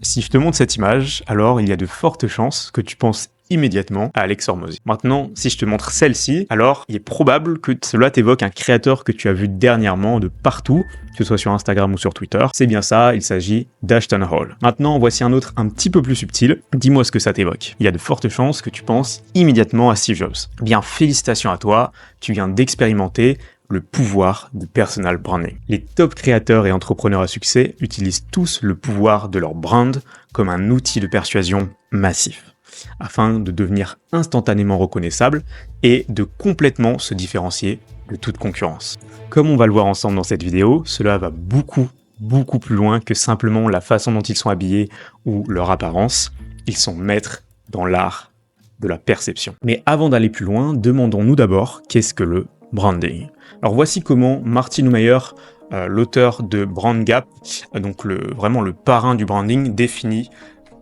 Si je te montre cette image, alors il y a de fortes chances que tu penses immédiatement à Alex Hormozy. Maintenant, si je te montre celle-ci, alors il est probable que cela t'évoque un créateur que tu as vu dernièrement de partout, que ce soit sur Instagram ou sur Twitter. C'est bien ça, il s'agit d'Ashton Hall. Maintenant, voici un autre un petit peu plus subtil. Dis-moi ce que ça t'évoque. Il y a de fortes chances que tu penses immédiatement à Steve Jobs. Eh bien, félicitations à toi, tu viens d'expérimenter le pouvoir du personal branding. Les top créateurs et entrepreneurs à succès utilisent tous le pouvoir de leur brand comme un outil de persuasion massif, afin de devenir instantanément reconnaissable et de complètement se différencier de toute concurrence. Comme on va le voir ensemble dans cette vidéo, cela va beaucoup plus loin que simplement la façon dont ils sont habillés ou leur apparence. Ils sont maîtres dans l'art de la perception. Mais avant d'aller plus loin, demandons-nous d'abord qu'est-ce que le branding. Alors voici comment Martin Neumeyer, l'auteur de Brand Gap, donc vraiment le parrain du branding, définit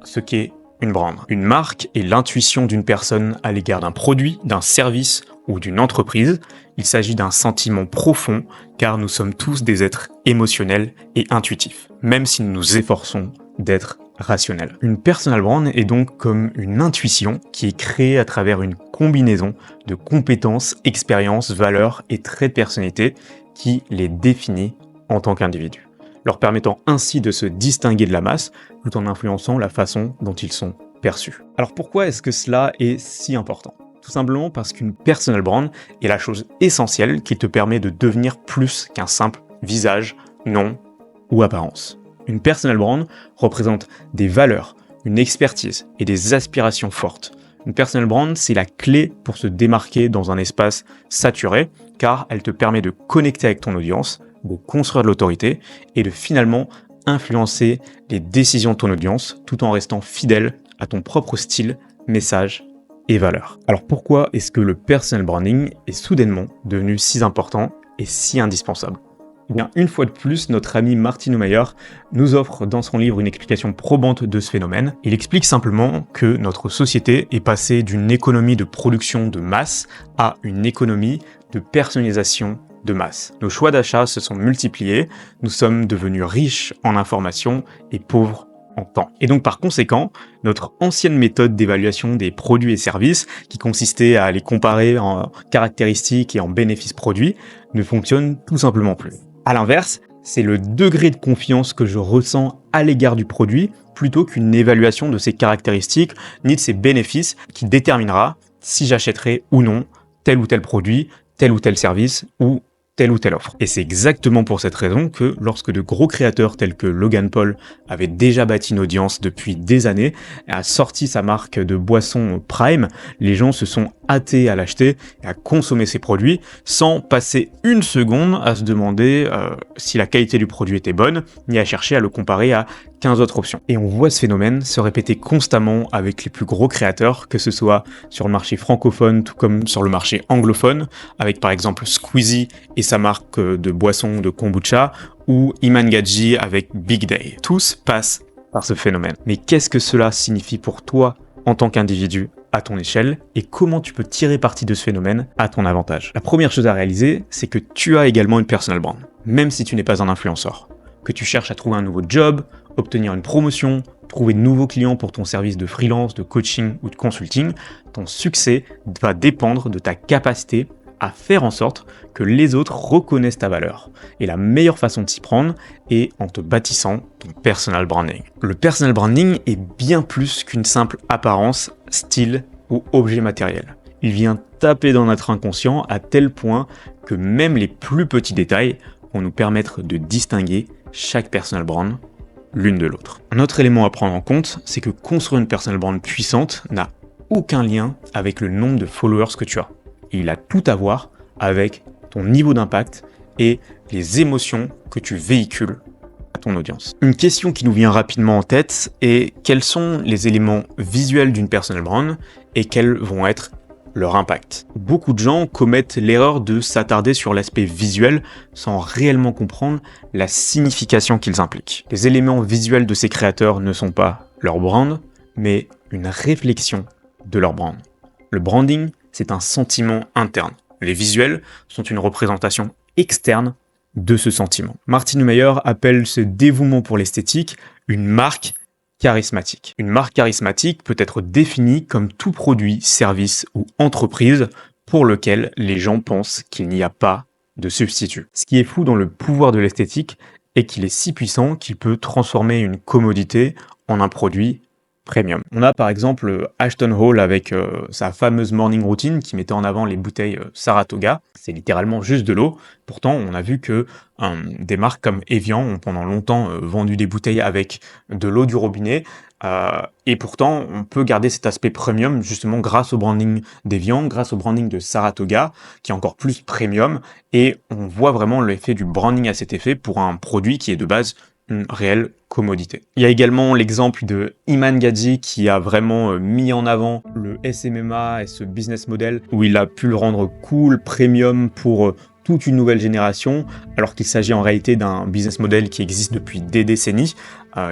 ce qu'est une brand. Une marque est l'intuition d'une personne à l'égard d'un produit, d'un service ou d'une entreprise. Il s'agit d'un sentiment profond car nous sommes tous des êtres émotionnels et intuitifs, même si nous nous efforçons d'être rationnel. Une personal brand est donc comme une intuition qui est créée à travers une combinaison de compétences, expériences, valeurs et traits de personnalité qui les définit en tant qu'individu, leur permettant ainsi de se distinguer de la masse tout en influençant la façon dont ils sont perçus. Alors pourquoi est-ce que cela est si important ? Tout simplement parce qu'une personal brand est la chose essentielle qui te permet de devenir plus qu'un simple visage, nom ou apparence. Une personal brand représente des valeurs, une expertise et des aspirations fortes. Une personal brand, c'est la clé pour se démarquer dans un espace saturé, car elle te permet de connecter avec ton audience, de construire de l'autorité et de finalement influencer les décisions de ton audience tout en restant fidèle à ton propre style, message et valeurs. Alors pourquoi est-ce que le personal branding est soudainement devenu si important et si indispensable ? Eh bien, une fois de plus, notre ami Martin Neumeyer nous offre dans son livre une explication probante de ce phénomène. Il explique simplement que notre société est passée d'une économie de production de masse à une économie de personnalisation de masse. Nos choix d'achat se sont multipliés, nous sommes devenus riches en informations et pauvres en temps. Et donc par conséquent, notre ancienne méthode d'évaluation des produits et services, qui consistait à les comparer en caractéristiques et en bénéfices produits, ne fonctionne tout simplement plus. À l'inverse, c'est le degré de confiance que je ressens à l'égard du produit plutôt qu'une évaluation de ses caractéristiques ni de ses bénéfices qui déterminera si j'achèterai ou non tel ou tel produit, tel ou tel service ou telle ou telle offre. Et c'est exactement pour cette raison que lorsque de gros créateurs tels que Logan Paul avait déjà bâti une audience depuis des années et a sorti sa marque de boisson Prime, les gens se sont hâtés à l'acheter et à consommer ses produits sans passer une seconde à se demander si la qualité du produit était bonne, ni à chercher à le comparer à 15 autres options. Et on voit ce phénomène se répéter constamment avec les plus gros créateurs, que ce soit sur le marché francophone tout comme sur le marché anglophone, avec par exemple Squeezie et sa marque de boisson de kombucha, ou Iman Gadzhi avec Big Day. Tous passent par ce phénomène. Mais qu'est-ce que cela signifie pour toi en tant qu'individu à ton échelle et comment tu peux tirer parti de ce phénomène à ton avantage? La première chose à réaliser, c'est que tu as également une personal brand, même si tu n'es pas un influenceur. Que tu cherches à trouver un nouveau job, obtenir une promotion, trouver de nouveaux clients pour ton service de freelance, de coaching ou de consulting, ton succès va dépendre de ta capacité à faire en sorte que les autres reconnaissent ta valeur. Et la meilleure façon de s'y prendre est en te bâtissant ton personal branding. Le personal branding est bien plus qu'une simple apparence, style ou objet matériel. Il vient taper dans notre inconscient à tel point que même les plus petits détails vont nous permettre de distinguer chaque personal brand l'une de l'autre. Un autre élément à prendre en compte, c'est que construire une personal brand puissante n'a aucun lien avec le nombre de followers que tu as. Il a tout à voir avec ton niveau d'impact et les émotions que tu véhicules à ton audience. Une question qui nous vient rapidement en tête est quels sont les éléments visuels d'une personal brand et quels vont être leur impact. Beaucoup de gens commettent l'erreur de s'attarder sur l'aspect visuel sans réellement comprendre la signification qu'ils impliquent. Les éléments visuels de ces créateurs ne sont pas leur brand, mais une réflexion de leur brand. Le branding, c'est un sentiment interne. Les visuels sont une représentation externe de ce sentiment. Martin Neumeyer appelle ce dévouement pour l'esthétique une marque charismatique. Une marque charismatique peut être définie comme tout produit, service ou entreprise pour lequel les gens pensent qu'il n'y a pas de substitut. Ce qui est fou dans le pouvoir de l'esthétique est qu'il est si puissant qu'il peut transformer une commodité en un produit premium. On a par exemple Ashton Hall avec sa fameuse morning routine qui mettait en avant les bouteilles Saratoga. C'est littéralement juste de l'eau. Pourtant, on a vu que des marques comme Evian ont pendant longtemps vendu des bouteilles avec de l'eau du robinet. Et pourtant, on peut garder cet aspect premium justement grâce au branding d'Evian, grâce au branding de Saratoga, qui est encore plus premium. Et on voit vraiment l'effet du branding à cet effet pour un produit qui est de base une réelle commodité. Il y a également l'exemple de Iman Gadzhi qui a vraiment mis en avant le SMMA et ce business model où il a pu le rendre cool, premium pour toute une nouvelle génération, alors qu'il s'agit en réalité d'un business model qui existe depuis des décennies,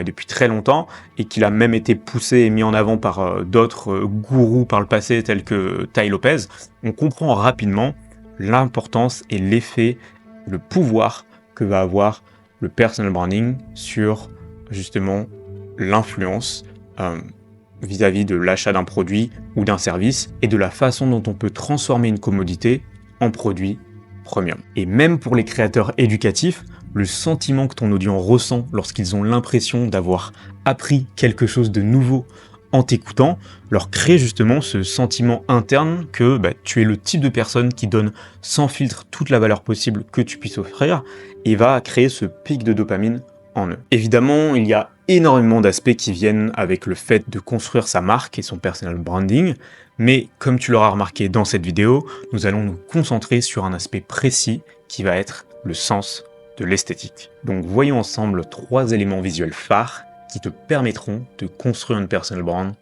depuis très longtemps, et qu'il a même été poussé et mis en avant par d'autres gourous par le passé tels que Tai Lopez. On comprend rapidement l'importance et l'effet, le pouvoir que va avoir le personal branding sur justement l'influence vis-à-vis de l'achat d'un produit ou d'un service et de la façon dont on peut transformer une commodité en produit premium. Et même pour les créateurs éducatifs, le sentiment que ton audience ressent lorsqu'ils ont l'impression d'avoir appris quelque chose de nouveau en t'écoutant, leur crée justement ce sentiment interne que tu es le type de personne qui donne sans filtre toute la valeur possible que tu puisses offrir et va créer ce pic de dopamine en eux. Évidemment, il y a énormément d'aspects qui viennent avec le fait de construire sa marque et son personal branding, mais comme tu l'auras remarqué dans cette vidéo, nous allons nous concentrer sur un aspect précis qui va être le sens de l'esthétique. Donc voyons ensemble 3 éléments visuels phares qui te permettront de construire une personal brand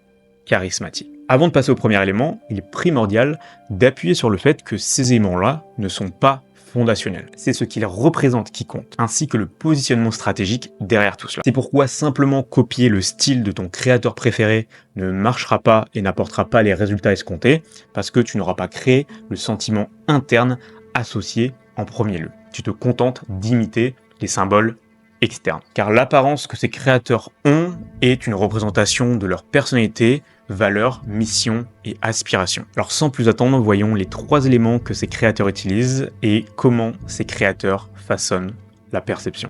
charismatique. Avant de passer au premier élément, il est primordial d'appuyer sur le fait que ces éléments-là ne sont pas fondationnels. C'est ce qu'ils représentent qui compte, ainsi que le positionnement stratégique derrière tout cela. C'est pourquoi simplement copier le style de ton créateur préféré ne marchera pas et n'apportera pas les résultats escomptés, parce que tu n'auras pas créé le sentiment interne associé en premier lieu. Tu te contentes d'imiter les symboles externes. Car l'apparence que ces créateurs ont est une représentation de leur personnalité, valeurs, mission et aspiration. Alors sans plus attendre, voyons les 3 éléments que ces créateurs utilisent et comment ces créateurs façonnent la perception.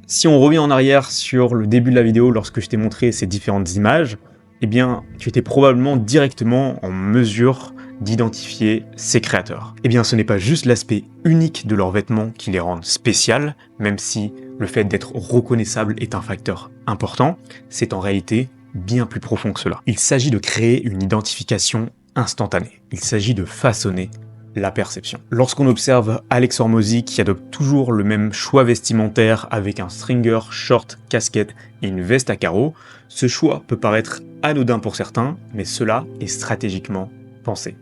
Si on revient en arrière sur le début de la vidéo lorsque je t'ai montré ces différentes images, eh bien tu étais probablement directement en mesure d'identifier ces créateurs. Eh bien ce n'est pas juste l'aspect unique de leurs vêtements qui les rendent spéciales, même si le fait d'être reconnaissable est un facteur important, c'est en réalité bien plus profond que cela. Il s'agit de créer une identification instantanée. Il s'agit de façonner la perception. Lorsqu'on observe Alex Hormozi qui adopte toujours le même choix vestimentaire avec un stringer, short, casquette et une veste à carreaux, ce choix peut paraître anodin pour certains, mais cela est stratégiquement pensé.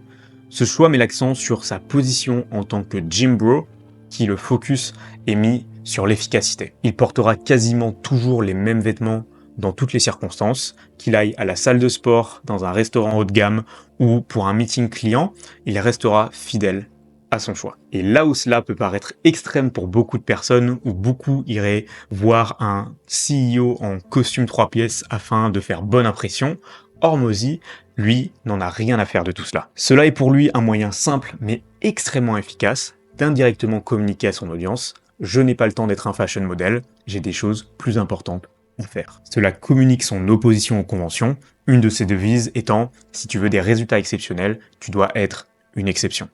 Ce choix met l'accent sur sa position en tant que gym bro, qui le focus est mis sur l'efficacité. Il portera quasiment toujours les mêmes vêtements dans toutes les circonstances, qu'il aille à la salle de sport, dans un restaurant haut de gamme ou pour un meeting client, il restera fidèle à son choix. Et là où cela peut paraître extrême pour beaucoup de personnes, où beaucoup iraient voir un CEO en costume 3 pièces afin de faire bonne impression, Hormozi, lui, n'en a rien à faire de tout cela. Cela est pour lui un moyen simple mais extrêmement efficace d'indirectement communiquer à son audience « Je n'ai pas le temps d'être un fashion model, j'ai des choses plus importantes à faire ». Cela communique son opposition aux conventions, une de ses devises étant « Si tu veux des résultats exceptionnels, tu dois être une exception ».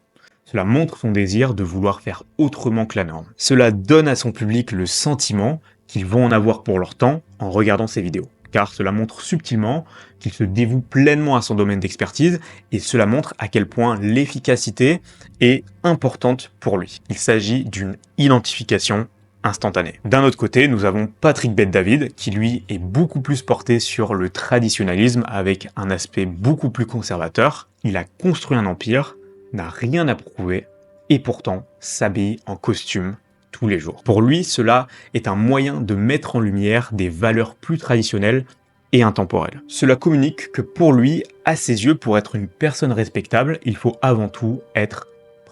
Cela montre son désir de vouloir faire autrement que la norme. Cela donne à son public le sentiment qu'ils vont en avoir pour leur temps en regardant ses vidéos. Car cela montre subtilement qu'il se dévoue pleinement à son domaine d'expertise et cela montre à quel point l'efficacité est importante pour lui. Il s'agit d'une identification instantanée. D'un autre côté, nous avons Patrick Bet-David qui lui est beaucoup plus porté sur le traditionnalisme avec un aspect beaucoup plus conservateur. Il a construit un empire, n'a rien à prouver et pourtant s'habille en costume tous les jours. Pour lui, cela est un moyen de mettre en lumière des valeurs plus traditionnelles et intemporelles. Cela communique que pour lui, à ses yeux, pour être une personne respectable, il faut avant tout être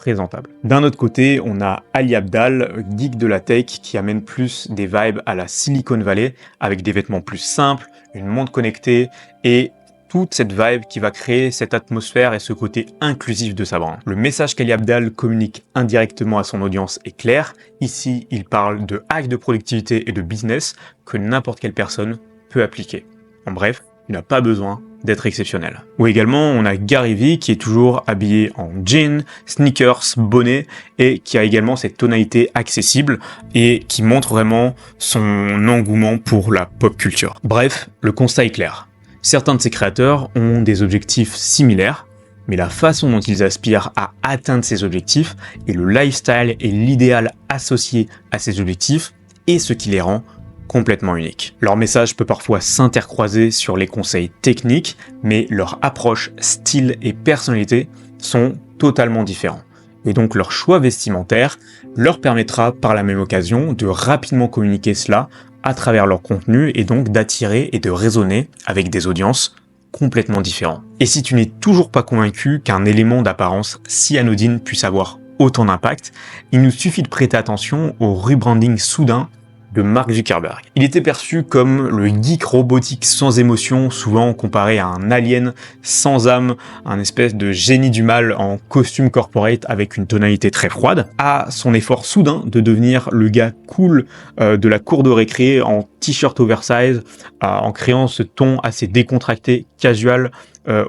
présentable. D'un autre côté, on a Ali Abdaal, geek de la tech, qui amène plus des vibes à la Silicon Valley, avec des vêtements plus simples, une montre connectée et toute cette vibe qui va créer cette atmosphère et ce côté inclusif de sa brand. Le message qu'Ali Abdaal communique indirectement à son audience est clair. Ici, il parle de hacks de productivité et de business que n'importe quelle personne peut appliquer. En bref, il n'a pas besoin d'être exceptionnel. Ou également, on a Gary Vee qui est toujours habillé en jean, sneakers, bonnet et qui a également cette tonalité accessible et qui montre vraiment son engouement pour la pop culture. Bref, le constat est clair. Certains de ces créateurs ont des objectifs similaires, mais la façon dont ils aspirent à atteindre ces objectifs et le lifestyle et l'idéal associé à ces objectifs est ce qui les rend complètement uniques. Leur message peut parfois s'intercroiser sur les conseils techniques, mais leur approche, style et personnalité sont totalement différents. Et donc leur choix vestimentaire leur permettra par la même occasion de rapidement communiquer cela à travers leur contenu et donc d'attirer et de raisonner avec des audiences complètement différents. Et si tu n'es toujours pas convaincu qu'un élément d'apparence si anodine puisse avoir autant d'impact, il nous suffit de prêter attention au rebranding soudain de Mark Zuckerberg. Il était perçu comme le geek robotique sans émotion, souvent comparé à un alien sans âme, un espèce de génie du mal en costume corporate avec une tonalité très froide, à son effort soudain de devenir le gars cool de la cour de récré en t-shirt oversize, en créant ce ton assez décontracté, casual,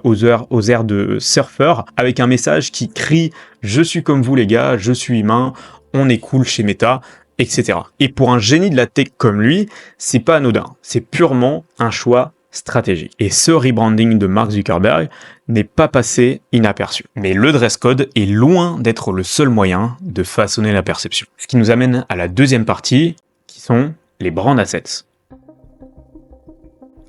aux airs de surfeur, avec un message qui crie « Je suis comme vous les gars, je suis humain, on est cool chez Meta », etc. Et pour un génie de la tech comme lui, c'est pas anodin, c'est purement un choix stratégique. Et ce rebranding de Mark Zuckerberg n'est pas passé inaperçu. Mais le dress code est loin d'être le seul moyen de façonner la perception. Ce qui nous amène à la deuxième partie, qui sont les brand assets.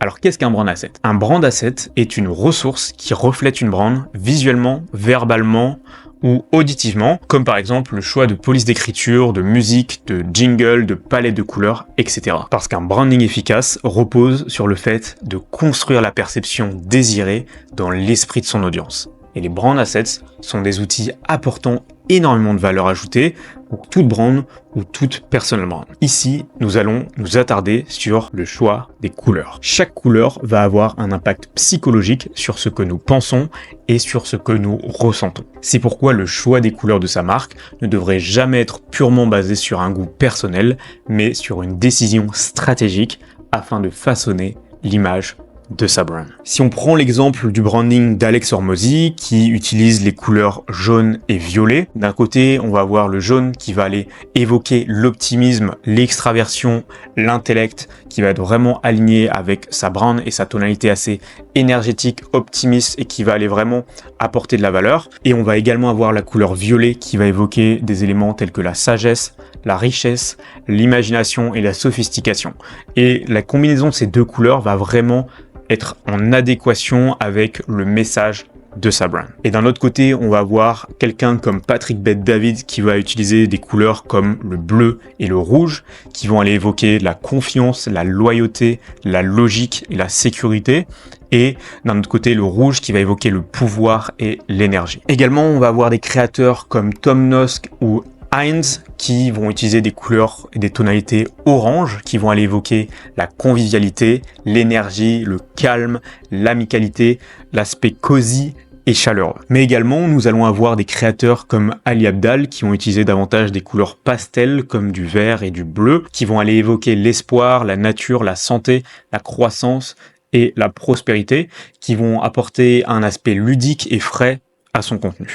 Alors qu'est-ce qu'un brand asset? Un brand asset est une ressource qui reflète une brand visuellement, verbalement ou auditivement, comme par exemple le choix de police d'écriture, de musique, de jingle, de palette de couleurs, etc. Parce qu'un branding efficace repose sur le fait de construire la perception désirée dans l'esprit de son audience. Et les brand assets sont des outils apportant énormément de valeur ajoutée pour toute brand ou toute personal brand. Ici, nous allons nous attarder sur le choix des couleurs. Chaque couleur va avoir un impact psychologique sur ce que nous pensons et sur ce que nous ressentons. C'est pourquoi le choix des couleurs de sa marque ne devrait jamais être purement basé sur un goût personnel, mais sur une décision stratégique afin de façonner l'image de sa brand. Si on prend l'exemple du branding d'Alex Hormozi qui utilise les couleurs jaune et violet, d'un côté on va avoir le jaune qui va aller évoquer l'optimisme, l'extraversion, l'intellect, qui va être vraiment aligné avec sa brand et sa tonalité assez énergétique, optimiste et qui va aller vraiment apporter de la valeur. Et on va également avoir la couleur violet qui va évoquer des éléments tels que la sagesse, la richesse, l'imagination et la sophistication. Et la combinaison de ces deux couleurs va vraiment être en adéquation avec le message de sa brand. Et d'un autre côté, on va avoir quelqu'un comme Patrick Bet-David qui va utiliser des couleurs comme le bleu et le rouge qui vont aller évoquer la confiance, la loyauté, la logique et la sécurité. Et d'un autre côté, le rouge qui va évoquer le pouvoir et l'énergie. Également, on va avoir des créateurs comme Tom Nosk ou Heinz qui vont utiliser des couleurs et des tonalités orange qui vont aller évoquer la convivialité, l'énergie, le calme, l'amicalité, l'aspect cosy et chaleureux. Mais également, nous allons avoir des créateurs comme Ali Abdaal qui vont utiliser davantage des couleurs pastel comme du vert et du bleu qui vont aller évoquer l'espoir, la nature, la santé, la croissance et la prospérité qui vont apporter un aspect ludique et frais à son contenu.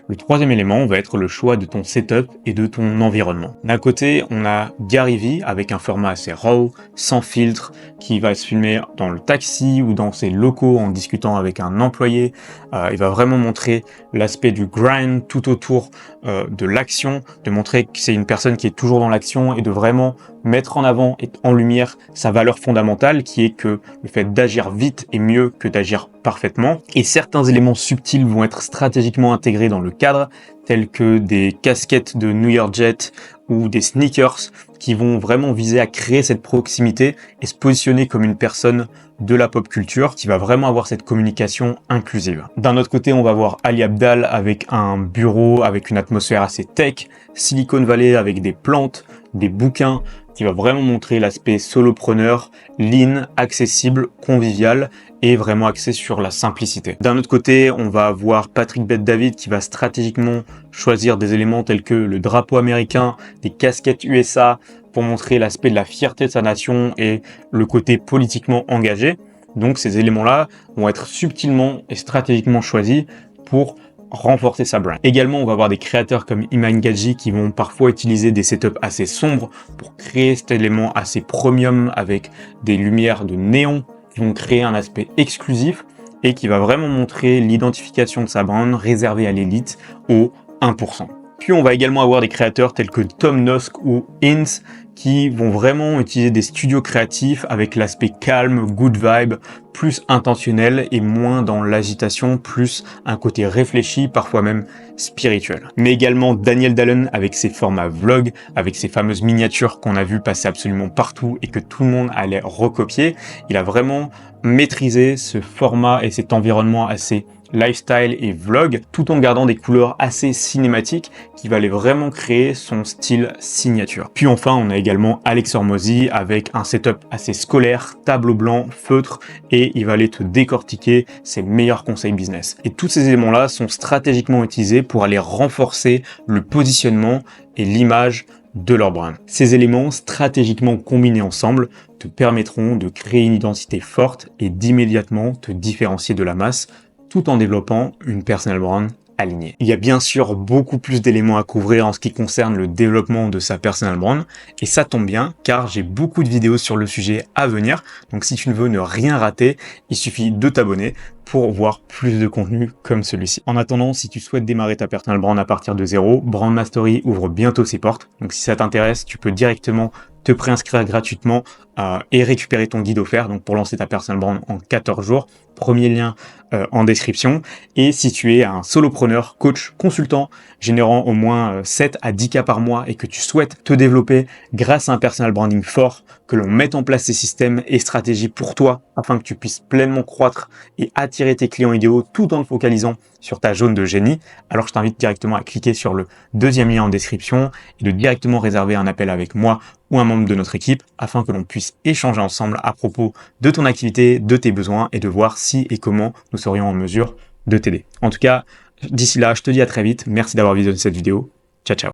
Le troisième élément va être le choix de ton setup et de ton environnement. D'un côté, on a Gary Vee avec un format assez raw, sans filtre, qui va se filmer dans le taxi ou dans ses locaux en discutant avec un employé. Il va vraiment montrer l'aspect du grind tout autour de l'action, de montrer que c'est une personne qui est toujours dans l'action et de vraiment mettre en avant et en lumière sa valeur fondamentale qui est que le fait d'agir vite est mieux que d'agir parfaitement. Et certains éléments subtils vont être stratégiquement intégrés dans le cadre, tels que des casquettes de New York Jet ou des sneakers qui vont vraiment viser à créer cette proximité et se positionner comme une personne de la pop culture qui va vraiment avoir cette communication inclusive. D'un autre côté, on va voir Ali Abdaal avec un bureau avec une atmosphère assez tech, Silicon Valley avec des plantes, des bouquins, qui va vraiment montrer l'aspect solopreneur, lean, accessible, convivial et vraiment axé sur la simplicité. D'un autre côté, on va avoir Patrick Bet-David qui va stratégiquement choisir des éléments tels que le drapeau américain, des casquettes USA pour montrer l'aspect de la fierté de sa nation et le côté politiquement engagé. Donc ces éléments-là vont être subtilement et stratégiquement choisis pour renforcer sa brand. Également, on va avoir des créateurs comme Iman Gadzhi qui vont parfois utiliser des setups assez sombres pour créer cet élément assez premium avec des lumières de néon qui vont créer un aspect exclusif et qui va vraiment montrer l'identification de sa brand réservée à l'élite au 1%. Puis on va également avoir des créateurs tels que Tom Nosk ou Ince qui vont vraiment utiliser des studios créatifs avec l'aspect calme, good vibe, plus intentionnel et moins dans l'agitation, plus un côté réfléchi, parfois même spirituel. Mais également Daniel Dallon avec ses formats vlog, avec ses fameuses miniatures qu'on a vu passer absolument partout et que tout le monde allait recopier. Il a vraiment maîtrisé ce format et cet environnement assez lifestyle et vlog, tout en gardant des couleurs assez cinématiques qui va aller vraiment créer son style signature. Puis enfin, on a également Alex Hormozi avec un setup assez scolaire, tableau blanc, feutre, et il va aller te décortiquer ses meilleurs conseils business. Et tous ces éléments-là sont stratégiquement utilisés pour aller renforcer le positionnement et l'image de leur brand. Ces éléments stratégiquement combinés ensemble te permettront de créer une identité forte et d'immédiatement te différencier de la masse tout en développant une personal brand alignée. Il y a bien sûr beaucoup plus d'éléments à couvrir en ce qui concerne le développement de sa personal brand et ça tombe bien car j'ai beaucoup de vidéos sur le sujet à venir. Donc si tu ne veux ne rien rater, il suffit de t'abonner pour voir plus de contenu comme celui-ci. En attendant, si tu souhaites démarrer ta personal brand à partir de zéro, Brand Mastery ouvre bientôt ses portes. Donc si ça t'intéresse, tu peux directement te préinscrire gratuitement et récupérer ton guide offert donc pour lancer ta personal brand en 14 jours. Premier lien en description. Et si tu es un solopreneur, coach, consultant, générant au moins 7 à 10 cas par mois et que tu souhaites te développer grâce à un personal branding fort, que l'on mette en place ces systèmes et stratégies pour toi afin que tu puisses pleinement croître et attirer tes clients idéaux tout en te focalisant sur ta zone de génie, alors je t'invite directement à cliquer sur le deuxième lien en description et de directement réserver un appel avec moi ou un membre de notre équipe afin que l'on puisse échanger ensemble à propos de ton activité, de tes besoins et de voir si et comment nous serions en mesure de t'aider. En tout cas, d'ici là, je te dis à très vite. Merci d'avoir visionné cette vidéo. Ciao, ciao.